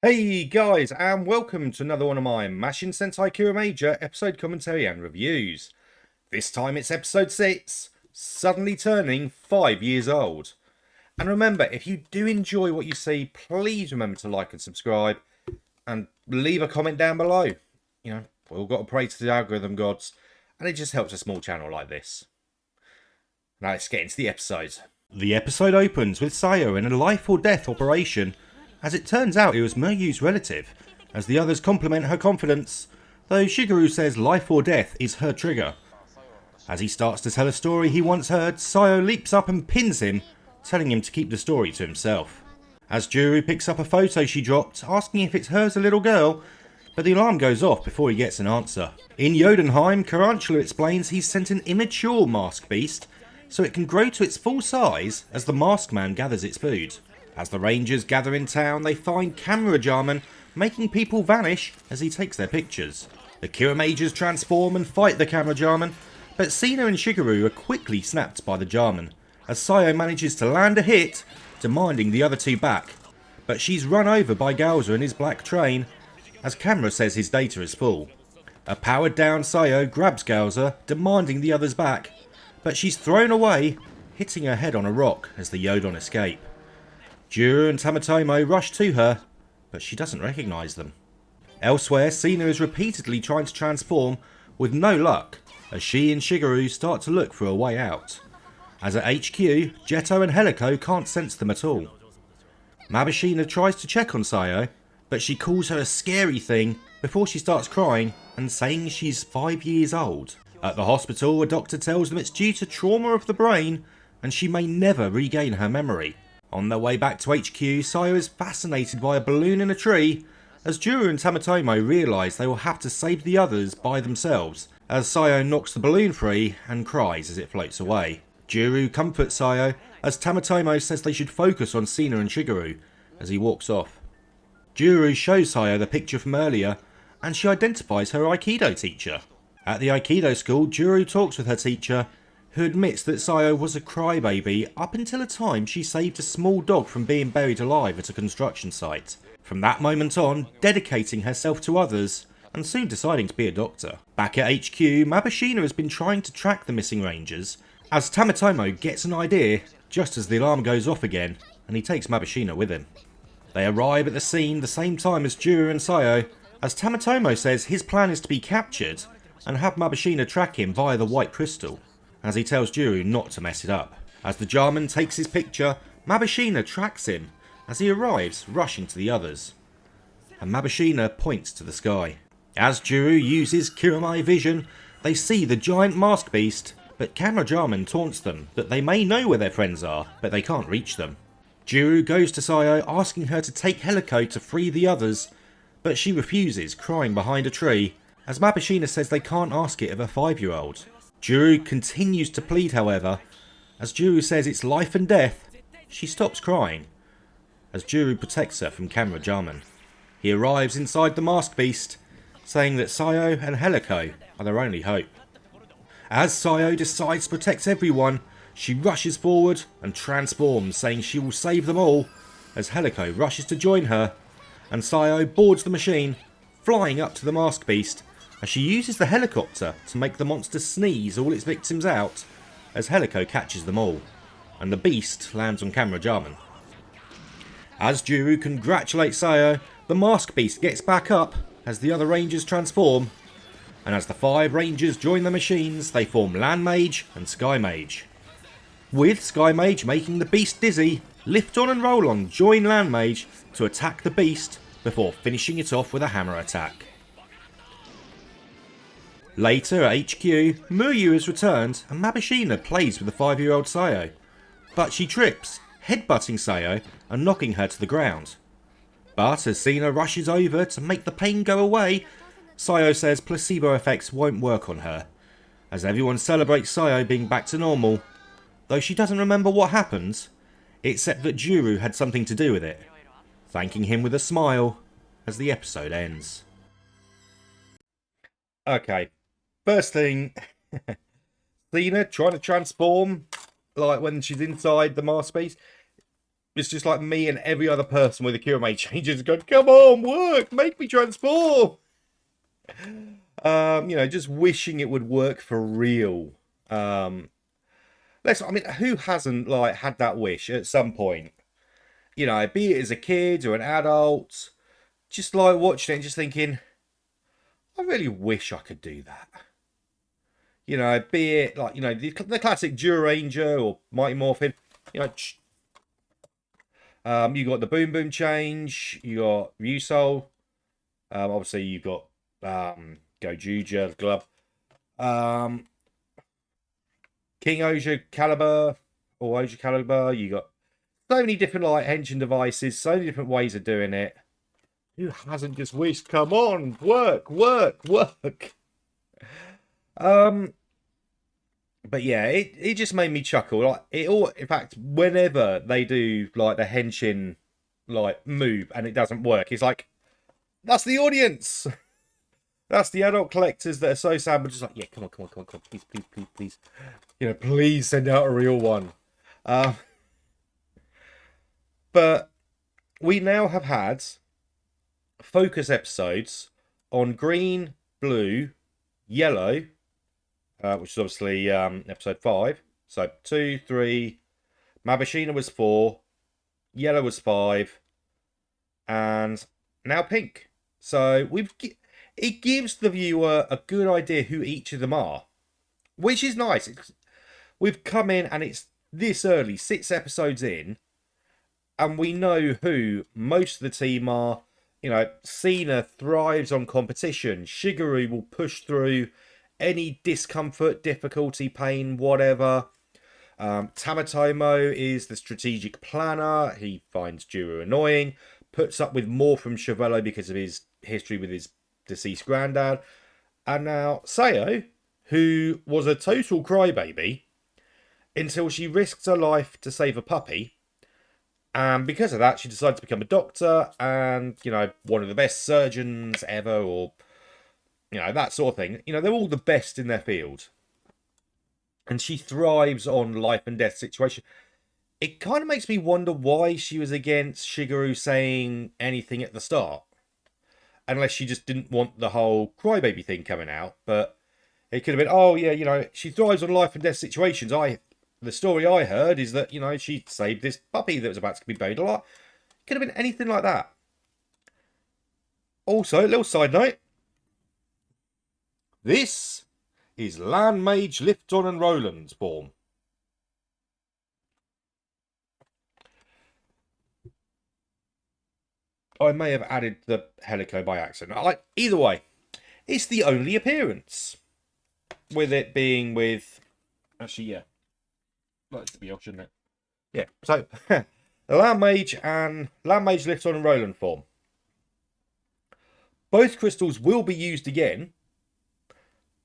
Hey guys, and welcome to another one of my Mashin Sentai KiraMager episode commentary and reviews. This time it's episode 6, Suddenly Turning 5 Years Old. And remember, if you do enjoy what you see, please remember to like and subscribe, and leave a comment down below. You know, we've all got to pray to the algorithm gods, and it just helps a small channel like this. Now let's get into the episode. The episode opens with Sayo in a life or death operation. As it turns out, it was Miryu's relative, as the others compliment her confidence, though Shigeru says life or death is her trigger. As he starts to tell a story he once heard, Sayo leaps up and pins him, telling him to keep the story to himself. As Juru picks up a photo she dropped, asking if it's her as a little girl, but the alarm goes off before he gets an answer. In Jotunheim, Tarantula explains he's sent an immature mask beast, so it can grow to its full size as the masked man gathers its food. As the Rangers gather in town, they find camera Jarman making people vanish as he takes their pictures. The KiraMagers transform and fight the camera Jarman, but Sina and Shigeru are quickly snapped by the Jarman, as Sayo manages to land a hit, demanding the other two back. But she's run over by Galza in his black train, as Camera says his data is full. A powered down Sayo grabs Galza, demanding the others back, but she's thrown away, hitting her head on a rock as the Yodon escape. Juru and Tamatomo rush to her, but she doesn't recognise them. Elsewhere, Sina is repeatedly trying to transform, with no luck, as she and Shigeru start to look for a way out. As at HQ, Jetto and Helico can't sense them at all. Mabashina tries to check on Sayo, but she calls her a scary thing before she starts crying and saying she's 5 years old. At the hospital, a doctor tells them it's due to trauma of the brain and she may never regain her memory. On their way back to HQ, Sayo is fascinated by a balloon in a tree, as Juru and Tamatomo realise they will have to save the others by themselves, as Sayo knocks the balloon free and cries as it floats away. Juru comforts Sayo, as Tamatomo says they should focus on Sina and Shigeru, as he walks off. Juru shows Sayo the picture from earlier, and she identifies her Aikido teacher. At the Aikido school, Juru talks with her teacher, who admits that Sayo was a crybaby up until a time she saved a small dog from being buried alive at a construction site. From that moment on, dedicating herself to others, and soon deciding to be a doctor. Back at HQ, Mabashina has been trying to track the missing Rangers, as Tamatomo gets an idea just as the alarm goes off again, and he takes Mabashina with him. They arrive at the scene the same time as Juru and Sayo, as Tamatomo says his plan is to be captured and have Mabashina track him via the white crystal, as he tells Juru not to mess it up. As the Jarman takes his picture, Mabashina tracks him as he arrives, rushing to the others. And Mabashina points to the sky. As Juru uses Kiramai vision, they see the giant mask beast, but Camera Jarman taunts them that they may know where their friends are, but they can't reach them. Juru goes to Sayo, asking her to take Helico to free the others, but she refuses, crying behind a tree, as Mabashina says they can't ask it of a 5-year-old. Juru continues to plead, however. As Juru says it's life and death, she stops crying, as Juru protects her from Camera Jarman. He arrives inside the mask beast, saying that Sayo and Helico are their only hope. As Sayo decides to protect everyone, she rushes forward and transforms, saying she will save them all, as Helico rushes to join her, and Sayo boards the machine, flying up to the mask beast, as she uses the helicopter to make the monster sneeze all its victims out, as Helico catches them all, and the beast lands on Camera Jarman. As Juru congratulates Sayo, the mask beast gets back up as the other Rangers transform, and as the 5 Rangers join the machines, they form Land Mage and Sky Mage. With Sky Mage making the beast dizzy, Lift On and Roll On join Land Mage to attack the beast before finishing it off with a hammer attack. Later at HQ, Muryu has returned and Mabashina plays with the 5-year-old Sayo, but she trips, headbutting Sayo and knocking her to the ground. But as Sina rushes over to make the pain go away, Sayo says placebo effects won't work on her, as everyone celebrates Sayo being back to normal, though she doesn't remember what happened, except that Juru had something to do with it, thanking him with a smile as the episode ends. Okay, first thing, Sina trying to transform, like when she's inside the mask beast. It's just like me and every other person with a KiraMager changes going, come on, work, make me transform. Just wishing it would work for real. I mean, who hasn't like had that wish at some point? Be it as a kid or an adult, just like watching it and just thinking, I really wish I could do that. Be it like, the classic Ranger or Mighty Morphin, you got the Boom Boom change, you got Ryusou, obviously you got Gojuja, the glove, King Oja Caliber, or Oja Caliber, you got so many different like engine devices, so many different ways of doing it. Who hasn't just wished, come on, work, work, work? But yeah, it just made me chuckle. Like it all, in fact, whenever they do like the henshin like move and it doesn't work, it's like that's the audience. That's the adult collectors that are so sad, but just like, yeah, come on, come on, come on, come on, please, please, please, please. Please send out a real one. But we now have had focus episodes on green, blue, yellow, which is obviously episode 5. So 2, 3, Mabashina was 4, yellow was 5, and now pink. So it gives the viewer a good idea who each of them are, which is nice. We've come in and it's this early, 6 episodes in, and we know who most of the team are. Sina thrives on competition. Shigeru will push through any discomfort, difficulty, pain, whatever. Tamatomo is the strategic planner. He finds Juru annoying, puts up with more from Chevello because of his history with his deceased granddad. And now Sayo, who was a total crybaby until she risked her life to save a puppy. And because of that, she decided to become a doctor and, one of the best surgeons ever, or, that sort of thing. They're all the best in their field. And she thrives on life and death situation. It kind of makes me wonder why she was against Shigeru saying anything at the start. Unless she just didn't want the whole crybaby thing coming out. But it could have been, oh, yeah, she thrives on life and death situations. The story I heard is that, she saved this puppy that was about to be buried alive. Could have been anything like that. Also, a little side note. This is Land Mage Lifton and Roland's form. I may have added the Helico by accident. Either way, it's the only appearance. With it being with... Actually, yeah. Like to be off, shouldn't it? Yeah, so the Land Mage Lifton and Roland form. Both crystals will be used again,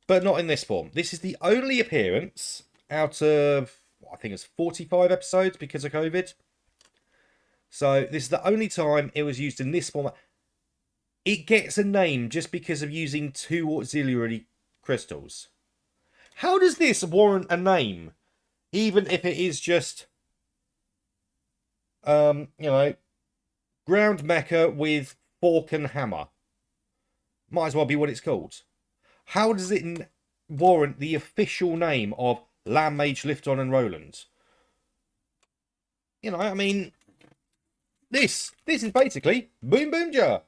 but not in this form. This is the only appearance out of, I think it's 45 episodes because of COVID. So this is the only time it was used in this format. It gets a name just because of using 2 auxiliary crystals. How does this warrant a name? Even if it is just, ground mecha with fork and hammer. Might as well be what it's called. How does it warrant the official name of Land Mage Lifton and Roland? This is basically Boom Boom Ja.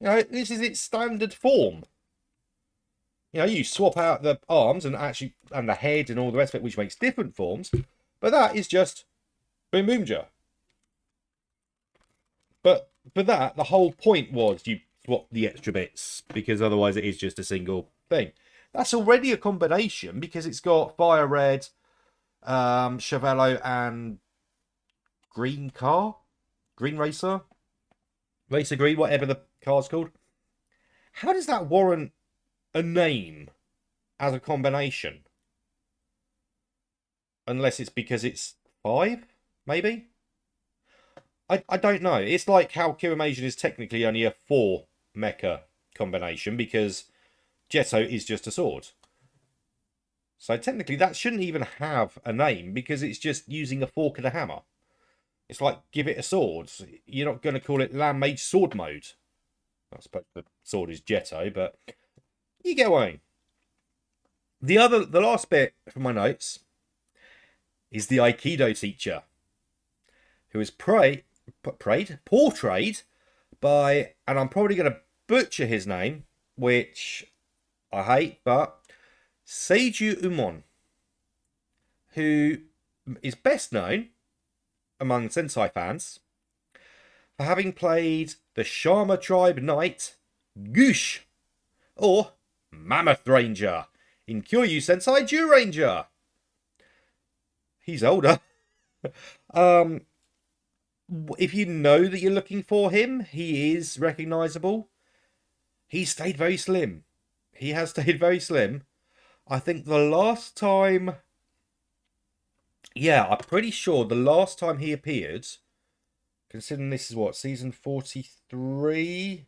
This is its standard form. You swap out the arms and the head and all the rest of it, which makes different forms. But that is just Boom Boom Ja. But for that, the whole point was you swap the extra bits, because otherwise it is just a single thing. That's already a combination because it's got Fire Red, Chevello, and Green Racer, Racer Green, whatever the car's called. How does that warrant a name as a combination? Unless it's because it's 5, maybe? I don't know. It's like how KiraMager is technically only a 4 mecha combination because Jetto is just a sword. So technically that shouldn't even have a name because it's just using a fork and a hammer. It's like give it a sword. You're not going to call it Land Mage Sword Mode. I suppose the sword is Jetto, but you get what I mean. The last bit from my notes is the Aikido teacher, who is portrayed by, and I'm probably going to butcher his name, which I hate, but Seiju Umon, who is best known among Sentai fans for having played the Shama tribe knight Goosh, or Mammoth Ranger in Kyoryu Sensei Ranger. He's older. If you know that you're looking for him, he is recognisable. He stayed very slim. He has stayed very slim. I think the last time... Yeah, I'm pretty sure the last time he appeared, considering this is what, season 43?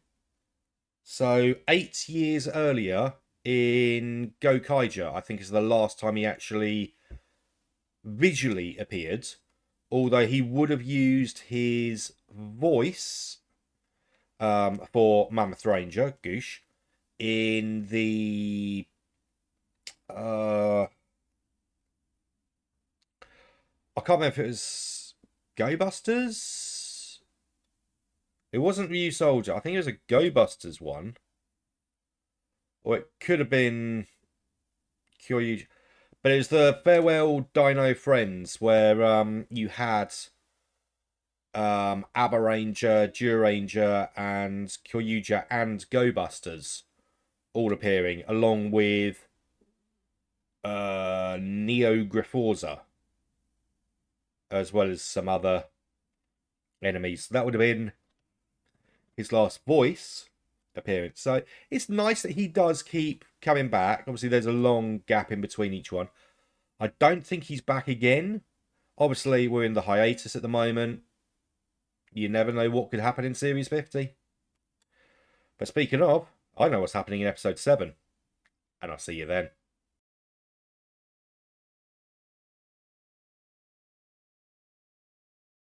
So 8 years earlier in Gokaiger, I think is the last time he actually visually appeared. Although he would have used his voice for Mammoth Ranger, Goosh, in the... I can't remember if it was Go Busters. It wasn't Ryu Soldier. I think it was a Go Busters one. Or it could have been Kyoryu. But it was the Farewell Dino Friends where you had Abba Ranger, Duranger, and Kyoryuja and Go Busters all appearing, along with Neo Griforza, as well as some other enemies. That would have been his last voice appearance. So it's nice that he does keep coming back. Obviously, there's a long gap in between each one. I don't think he's back again. Obviously, we're in the hiatus at the moment. You never know what could happen in Series 50. But speaking of, I know what's happening in Episode 7. And I'll see you then.